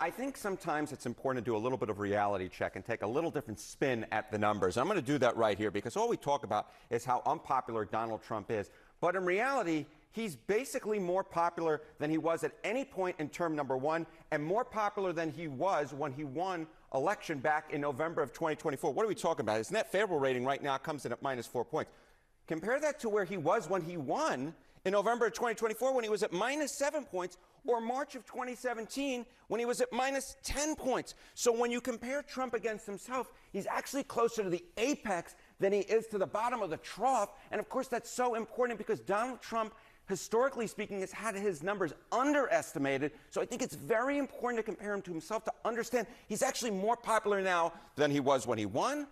I think sometimes it's important to do a little bit of reality check and take a little different spin at the numbers. I'm going to do that right here because all we talk about is how unpopular Donald Trump is. But in reality, he's basically more popular than he was at any point in term number one and more popular than he was when he won election back in November of 2024. What are we talking about? His net favorable rating right now comes in at -4 points. Compare that to where he was when he won in November of 2024 when he was at -7 points, or March of 2017 when he was at -10 points. So when you compare Trump against himself, he's actually closer to the apex than he is to the bottom of the trough. And of course, that's so important because Donald Trump, historically speaking, has had his numbers underestimated. So I think it's very important to compare him to himself to understand he's actually more popular now than he was when he won,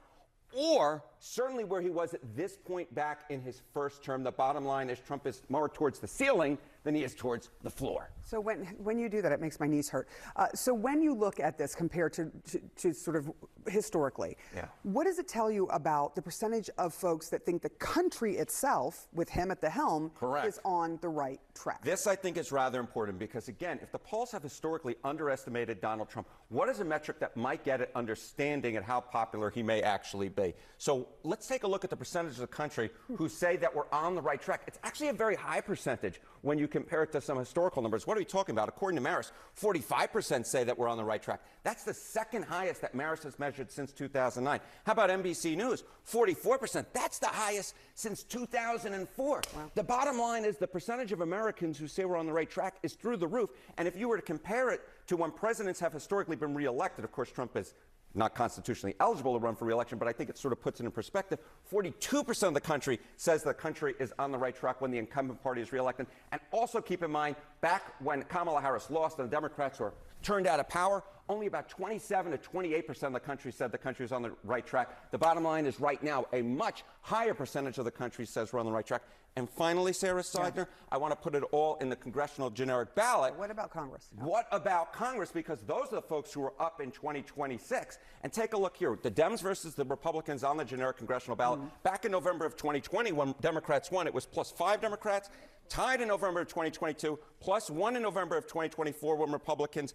or certainly where he was at this point back in his first term. The bottom line is Trump is more towards the ceiling than he is towards the floor. So when you do that, it makes my knees hurt. So when you look at this compared to sort of historically, what does it tell you about the percentage of folks that think the country itself, with him at the helm, is on the right track? This, I think, is rather important because, again, if the polls have historically underestimated Donald Trump, what is a metric that might get at understanding at how popular he may actually be? So let's take a look at the percentage of the country who say that we're on the right track. It's actually a very high percentage when you compare it to some historical numbers. What are we talking about? According to Marist, 45% say that we're on the right track. That's the second highest that Marist has measured since 2009. How about NBC News? 44%. That's the highest since 2004. Wow. The bottom line is the percentage of Americans who say we're on the right track is through the roof. And if you were to compare it to when presidents have historically been reelected, of course, Trump is not constitutionally eligible to run for re-election, but I think it sort of puts it in perspective. 42% of the country says the country is on the right track when the incumbent party is re-elected. And also keep in mind, back when Kamala Harris lost and the Democrats were turned out of power, only about 27 to 28% of the country said the country is on the right track. The bottom line is right now, a much higher percentage of the country says we're on the right track. And finally, Sarah Seidner, I want to put it all in the congressional generic ballot. What about Congress? What about Congress? Because those are the folks who are up in 2026. And take a look here. The Dems versus the Republicans on the generic congressional ballot. Back in November of 2020, when Democrats won, it was +5 Democrats. Tied in November of 2022, +1 in November of 2024 when Republicans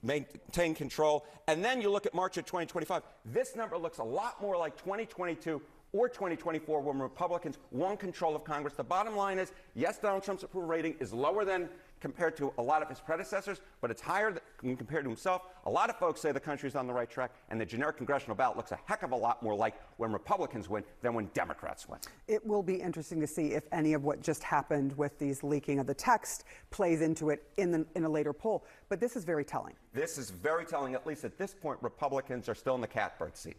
maintain control. And then you look at March of 2025. This number looks a lot more like 2022 or 2024 when Republicans won control of Congress. The bottom line is, yes, Donald Trump's approval rating is lower than compared to a lot of his predecessors, but it's higher than compared to himself. A lot of folks say the country's on the right track, and the generic congressional ballot looks a heck of a lot more like when Republicans win than when Democrats win. It will be interesting to see if any of what just happened with these leaking of the text plays into it in a later poll. But this is very telling. This is very telling. At least at this point, Republicans are still in the catbird seat.